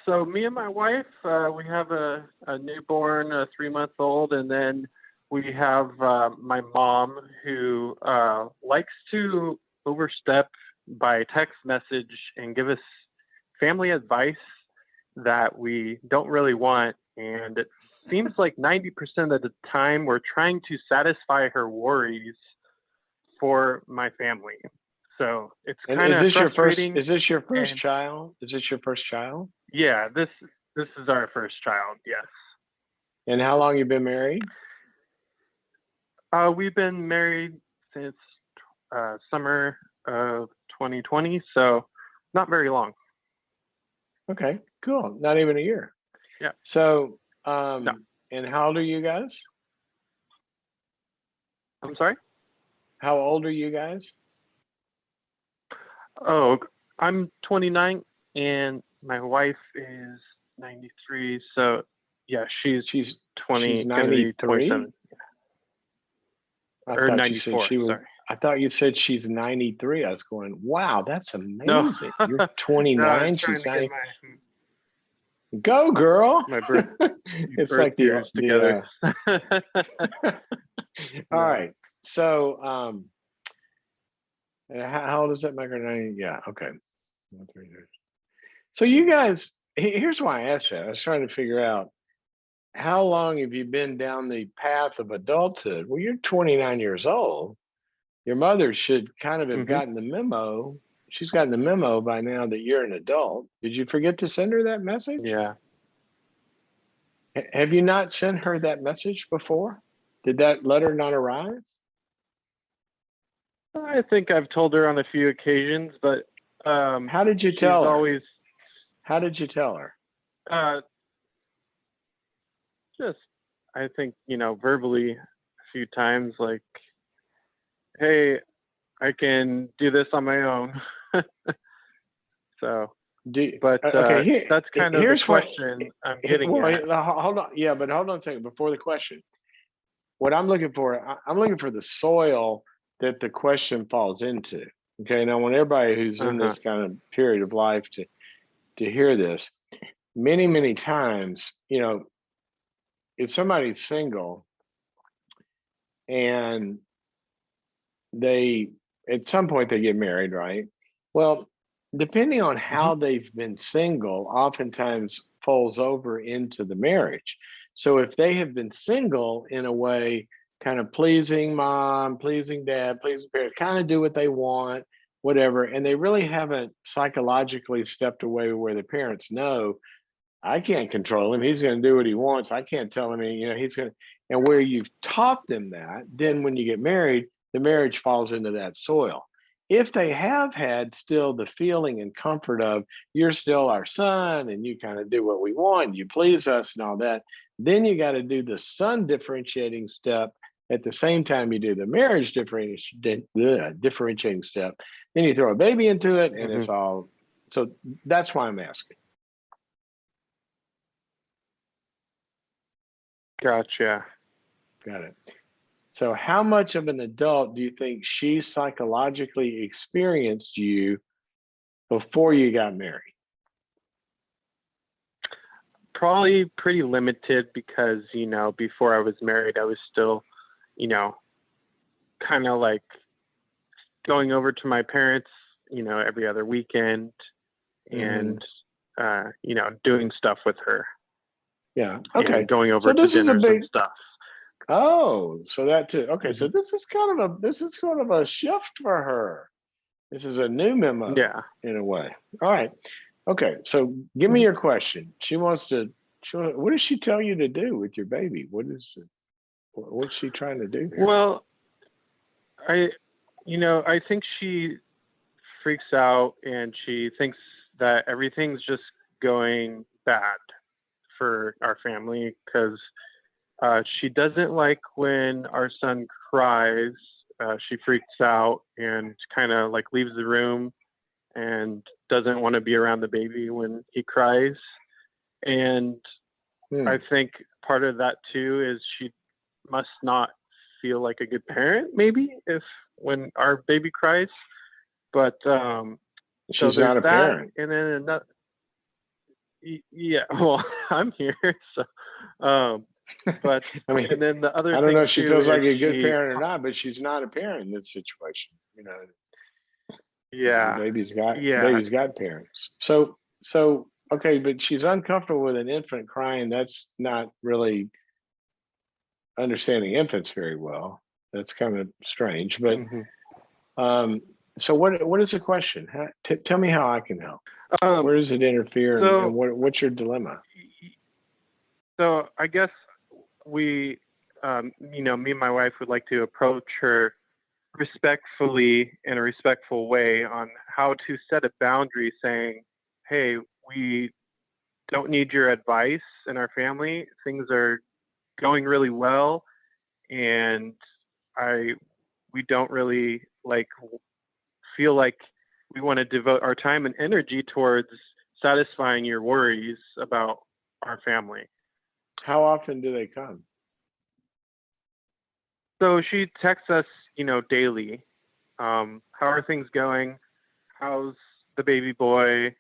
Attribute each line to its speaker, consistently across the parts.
Speaker 1: So me and my wife, we have a newborn, a 3 month old, and then we have my mom who likes to overstep by text message and give us family advice that we don't really want. And it seems like 90% of the time we're trying to satisfy her worries for my family. So it's
Speaker 2: And
Speaker 1: kind
Speaker 2: is
Speaker 1: of
Speaker 2: this your first?
Speaker 1: frustrating.
Speaker 2: Is this your first
Speaker 1: And
Speaker 2: child? Is this your first child?
Speaker 1: yeah, this is our first child. Yes.
Speaker 2: And how long you been married?
Speaker 1: We've been married since summer of 2020, so not very long.
Speaker 2: Okay, cool. Not even a year.
Speaker 1: Yeah.
Speaker 2: So,
Speaker 1: No,
Speaker 2: and how old are you guys?
Speaker 1: I'm sorry.
Speaker 2: How old are you guys?
Speaker 1: Oh, I'm 29 and my wife is 93. So yeah, she's
Speaker 2: She's
Speaker 1: 20, gonna be
Speaker 2: 93.
Speaker 1: 27
Speaker 2: I
Speaker 1: or
Speaker 2: thought you said
Speaker 1: 94.
Speaker 2: she was.
Speaker 1: Sorry.
Speaker 2: I thought you said she's 93. I was going, wow, that's
Speaker 1: No,
Speaker 2: amazing. You're
Speaker 1: no, I was
Speaker 2: 29.
Speaker 1: trying
Speaker 2: She's
Speaker 1: to get
Speaker 2: 90. Go, girl.
Speaker 1: my
Speaker 2: It's
Speaker 1: birth
Speaker 2: like
Speaker 1: years together.
Speaker 2: all
Speaker 1: Yeah.
Speaker 2: right. So, how old is that? Make her 90? Yeah. Okay. 3 years. So you guys, here's why I asked that. I was trying to figure out how long have you been down the path of adulthood? Well, you're 29 years old. Your mother should kind of have
Speaker 1: Hmm.
Speaker 2: gotten the memo. She's gotten the memo by now that you're an adult. Did you forget to send her that message?
Speaker 1: Yeah.
Speaker 2: Have you not sent her that message before? Did that letter not arrive?
Speaker 1: I think I've told her on a few occasions, but
Speaker 2: How did you
Speaker 1: she's
Speaker 2: tell her?
Speaker 1: always
Speaker 2: How did you tell her?
Speaker 1: uh, just, I think, verbally a few times, like, hey, I can do this on my own. So,
Speaker 2: Do
Speaker 1: but
Speaker 2: okay.
Speaker 1: that's kind of the
Speaker 2: Here's what.
Speaker 1: question I'm getting
Speaker 2: Well,
Speaker 1: at.
Speaker 2: hold on. Yeah, but hold on a second before the question. What I'm looking for, I'm looking for the soil that the question falls into. Okay. And I want everybody who's in
Speaker 1: Uh-huh.
Speaker 2: this kind of period of life to hear this. Many times, if somebody's single and they at some point they get married, right? Well, depending on
Speaker 1: Hmm.
Speaker 2: how they've been single, oftentimes falls over into the marriage. So if they have been single in a way, kind of pleasing mom, pleasing dad, pleasing parents, kind of do what they want, whatever, and they really haven't psychologically stepped away where the parents know I can't control him. He's going to do what he wants. I can't tell him, he's going to, and where you've taught them that, then when you get married, the marriage falls into that soil. If they have had still the feeling and comfort of you're still our son and you kind of do what we want, you please us and all that, then you got to do the son differentiating step at the same time you do the marriage differentiating step. Then you throw a baby into it and
Speaker 1: Hmm.
Speaker 2: it's all. So that's why I'm asking.
Speaker 1: Gotcha.
Speaker 2: Got it. So, how much of an adult do you think she psychologically experienced you before you got married?
Speaker 1: Probably pretty limited because, before I was married, I was still, you know, kind of like going over to my parents, every other weekend
Speaker 2: Hmm.
Speaker 1: and, doing stuff with her
Speaker 2: Yeah.
Speaker 1: and
Speaker 2: Okay.
Speaker 1: going
Speaker 2: So
Speaker 1: over to
Speaker 2: this is a
Speaker 1: dinners and
Speaker 2: big.
Speaker 1: stuff.
Speaker 2: Oh, so that too. Okay. So
Speaker 1: Hmm.
Speaker 2: this is kind of a shift for her. This is a new memo
Speaker 1: Yeah.
Speaker 2: in a way. All right. Okay. So give me
Speaker 1: Hmm.
Speaker 2: your question. She wants to. What does she tell you to do with your baby? What's she trying to do here?
Speaker 1: Well, I, I think she freaks out and she thinks that everything's just going bad for our family because she doesn't like when our son cries. She freaks out and kind of like leaves the room and doesn't want to be around the baby when he cries. And I
Speaker 2: Hmm.
Speaker 1: think part of that too is she must not feel like a good parent, maybe if when our baby cries. But so
Speaker 2: She's
Speaker 1: there's
Speaker 2: not a
Speaker 1: that,
Speaker 2: parent.
Speaker 1: and then another. Yeah, well, I'm here, so, um, but
Speaker 2: I mean,
Speaker 1: and then the other
Speaker 2: I don't know
Speaker 1: thing
Speaker 2: if she
Speaker 1: too
Speaker 2: feels like
Speaker 1: is
Speaker 2: a good parent or not, but she's not a parent in this situation. The
Speaker 1: yeah, yeah,
Speaker 2: baby's got parents. So okay, but she's uncomfortable with an infant crying. That's not really understanding infants very well. That's kind of strange. But
Speaker 1: mhm.
Speaker 2: um, so what is the question? Tell me how I can help.
Speaker 1: Um,
Speaker 2: Where does it interfere, and
Speaker 1: so
Speaker 2: what's your dilemma?
Speaker 1: so I guess we, me and my wife would like to approach her respectfully in a respectful way on how to set a boundary, saying, "Hey, we don't need your advice in our family. Things are going really well, and I we don't really like feel like we want to devote our time and energy towards satisfying your worries about our family."
Speaker 2: How often do they come?
Speaker 1: So she texts us, daily. How are things going? How's the baby boy?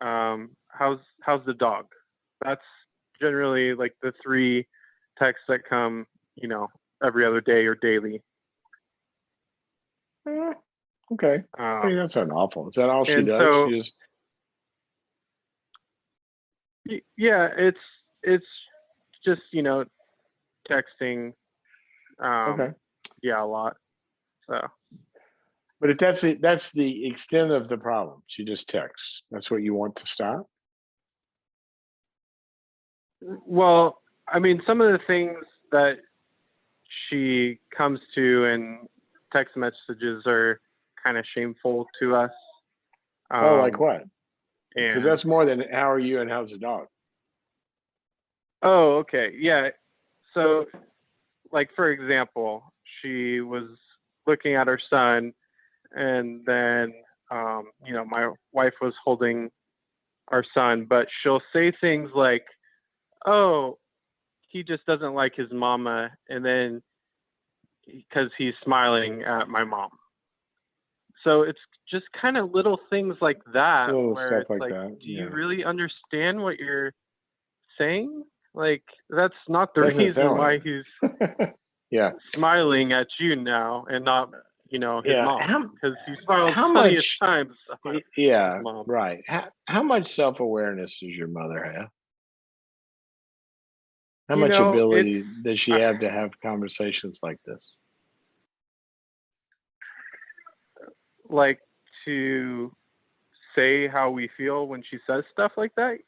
Speaker 1: How's the dog? That's generally like the three texts that come, every other day or daily.
Speaker 2: Eh, okay. Hey,
Speaker 1: Um,
Speaker 2: that's not awful. Is that all she
Speaker 1: and
Speaker 2: does?
Speaker 1: so,
Speaker 2: She just
Speaker 1: yeah, it's just texting.
Speaker 2: okay.
Speaker 1: Um, yeah, a lot. So,
Speaker 2: But if that's the extent of the problem, she just texts. That's what you want to stop.
Speaker 1: well, I mean, some of the things that she comes to in text messages are kind of shameful to us.
Speaker 2: Oh, like
Speaker 1: Um,
Speaker 2: what? Because
Speaker 1: and
Speaker 2: that's more than how are you and how's the dog.
Speaker 1: oh, okay, yeah. So, like for example, she was looking at her son, and then my wife was holding our son, but she'll say things like, "Oh, he just doesn't like his mama," and then because he's smiling at my mom. So it's just kind of little things like that
Speaker 2: Little
Speaker 1: where
Speaker 2: stuff
Speaker 1: it's
Speaker 2: like
Speaker 1: like,
Speaker 2: that.
Speaker 1: do you
Speaker 2: Yeah.
Speaker 1: really understand what you're saying? Like, that's not the
Speaker 2: Doesn't
Speaker 1: reason
Speaker 2: sound
Speaker 1: why
Speaker 2: like
Speaker 1: he's
Speaker 2: it. Yeah.
Speaker 1: smiling at you now and not, his
Speaker 2: Yeah.
Speaker 1: mom, because he smiles
Speaker 2: How
Speaker 1: plenty of
Speaker 2: much
Speaker 1: times at his
Speaker 2: yeah,
Speaker 1: mom.
Speaker 2: right. How much self-awareness does your mother have? How much
Speaker 1: It's
Speaker 2: ability does she
Speaker 1: uh,
Speaker 2: have to have conversations like this?
Speaker 1: like to say how we feel when she says stuff like that.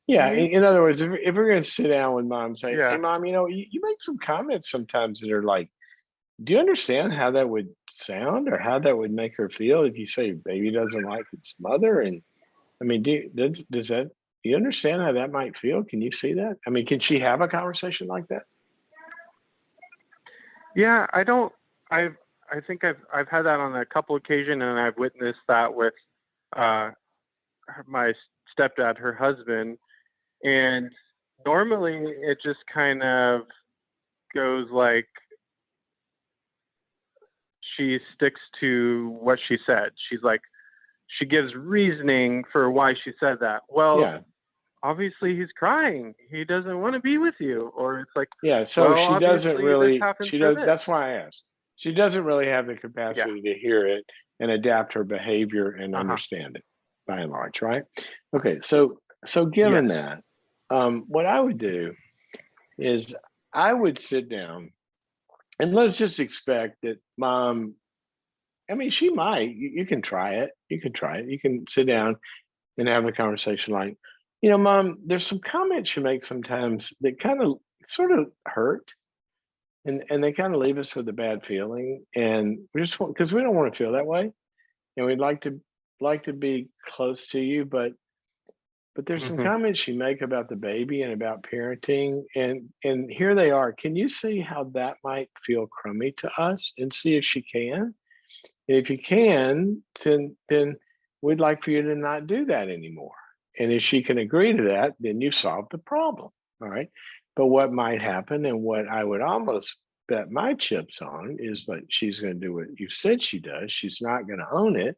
Speaker 1: You
Speaker 2: Yeah,
Speaker 1: mean?
Speaker 2: in other words, if we're going to sit down with mom and say, "Hey,
Speaker 1: Yeah.
Speaker 2: mom, you make some comments sometimes that are like, do you understand how that would sound or how that would make her feel if you say baby doesn't like its mother?" And I mean, does that, do you understand how that might feel? Can you see that? I mean, can she have a conversation like that?
Speaker 1: Yeah, I don't. I've. I think I've had that on a couple occasions, and I've witnessed that with uh, my stepdad, her husband, and normally it just kind of goes like she sticks to what she said. She's like she gives reasoning for why she said that. Well,
Speaker 2: Yeah.
Speaker 1: obviously he's crying. He doesn't want to be with you, or it's like,
Speaker 2: Yeah. So
Speaker 1: well,
Speaker 2: she doesn't
Speaker 1: obviously this
Speaker 2: really,
Speaker 1: happens
Speaker 2: she
Speaker 1: for
Speaker 2: does,
Speaker 1: this.
Speaker 2: that's why I asked. She doesn't really have the
Speaker 1: Yeah.
Speaker 2: capacity to hear it and adapt her behavior and
Speaker 1: Uh huh.
Speaker 2: understand it by and large, right? Okay. So
Speaker 1: Yes.
Speaker 2: given that, what I would do is I would sit down and let's just expect that mom, I mean, she might, you can try it. You can try it. You can sit down and have a conversation like, mom, there's some comments you make sometimes that kind of sort of hurt and they kind of leave us with a bad feeling. And we just want, because we don't want to feel that way. And we'd like to be close to you, but there's some
Speaker 1: Hmm.
Speaker 2: comments you make about the baby and about parenting and here they are. Can you see how that might feel crummy to us and see if she can? And if you can, then we'd like for you to not do that anymore. And if she can agree to that, then you solve the problem. All right. But what might happen, and what I would almost bet my chips on, is that she's going to do what you said she does. She's not going to own it.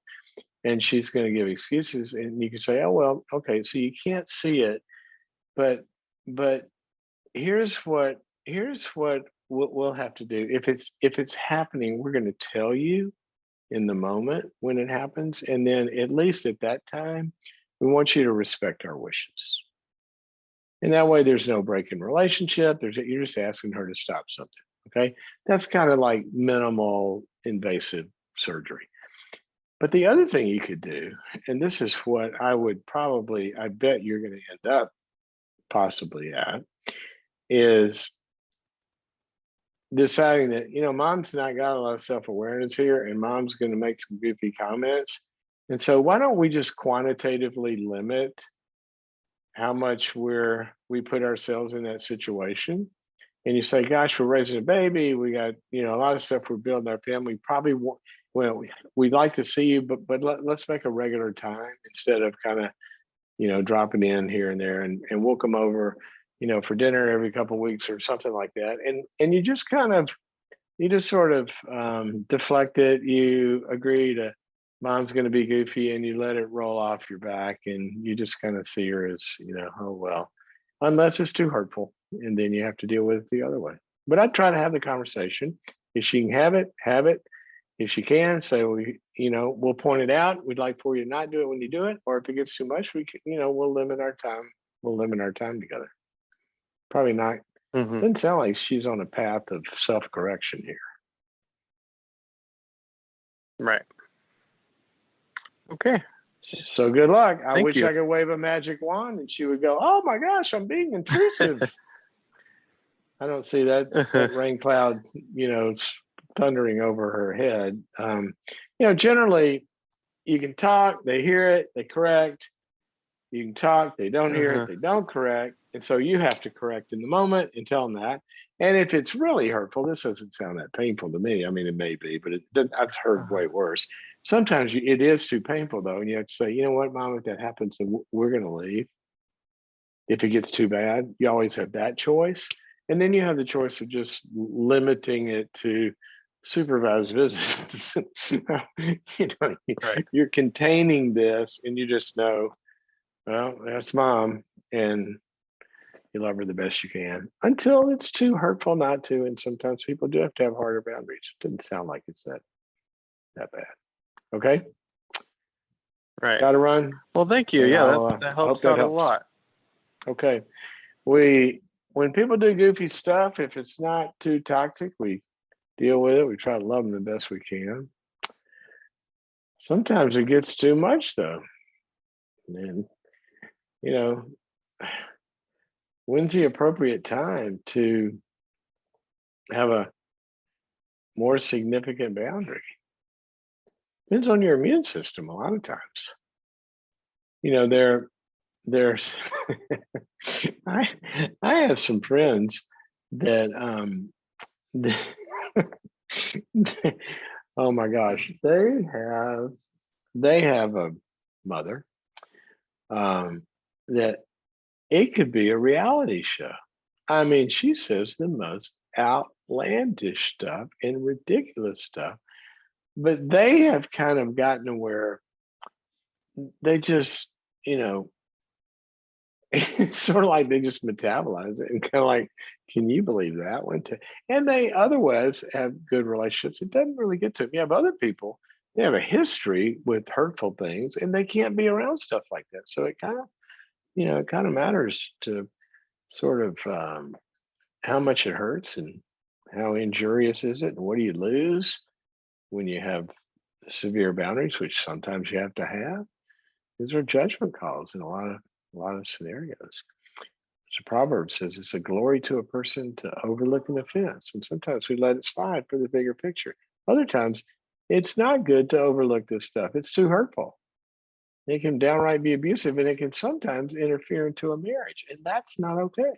Speaker 2: and she's going to give excuses, and you can say, oh well, okay, so you can't see it, but but here's what we'll have to do. If it's happening, we're going to tell you in the moment when it happens, and then at least at that time, we want you to respect our wishes. And that way there's no break in relationship. You're just asking her to stop something. Okay. That's kind of like minimal invasive surgery. But the other thing you could do, and this is what I bet you're going to end up possibly at, is deciding that, mom's not got a lot of self-awareness here, and mom's going to make some goofy comments. And so why don't we just quantitatively limit how much we put ourselves in that situation? And you say, gosh, we're raising a baby, we got a lot of stuff, we're building our family, probably well, we'd like to see you, but let's make a regular time instead of kind of dropping in here and there, and we'll come over for dinner every couple of weeks or something like that. And you just sort of deflect it. You agree to mom's going to be goofy, and you let it roll off your back, and you just kind of see her as, oh well, unless it's too hurtful, and then you have to deal with it the other way. But I'd try to have the conversation. If she can have it, have it. If she can, say, we'll point it out. We'd like for you to not do it when you do it, or if it gets too much, we can, we'll limit our time. We'll limit our time together. Probably not. Doesn't sound like she's on a path of self-correction here.
Speaker 1: Right. Okay.
Speaker 2: So good luck. I wish
Speaker 1: you.
Speaker 2: I could wave a magic wand and she would go, oh my gosh, I'm being intrusive. I don't see that rain cloud, thundering over her head. Generally you can talk, they hear it, they correct. You can talk, they don't hear it, they don't correct. And so you have to correct in the moment and tell them that. And if it's really hurtful, this doesn't sound that painful to me. I mean, it may be, but I've heard way worse. Sometimes it is too painful though. And you have to say, you know what, mom, if that happens, then we're going to leave. If it gets too bad, you always have that choice. And then you have the choice of just limiting it to supervised visits. You're containing this, and you just know, well, that's mom, and you love her the best you can until it's too hurtful not to. And sometimes people do have to have harder boundaries. It doesn't sound like it's that bad. Okay.
Speaker 1: Right.
Speaker 2: Got to run.
Speaker 1: Well, thank you. Yeah, that helps out a lot.
Speaker 2: Okay. When people do goofy stuff, if it's not too toxic, we deal with it. We try to love them the best we can. Sometimes it gets too much though. And, when's the appropriate time to have a more significant boundary? Depends on your immune system a lot of times. There's I have some friends that oh my gosh, they have a mother that it could be a reality show. I mean, she says the most outlandish stuff and ridiculous stuff, but they have kind of gotten to where they just, it's sort of like they just metabolize it and kind of like, can you believe that one? And they otherwise have good relationships. It doesn't really get to them. You have other people, they have a history with hurtful things, and they can't be around stuff like that. So it kind of matters to sort of how much it hurts and how injurious is it, and what do you lose when you have severe boundaries, which sometimes you have to have. These are judgment calls in a lot of scenarios. The proverb says it's a glory to a person to overlook an offense, and sometimes we let it slide for the bigger picture. Other times, it's not good to overlook this stuff. It's too hurtful. It can downright be abusive, and it can sometimes interfere into a marriage, and that's not okay.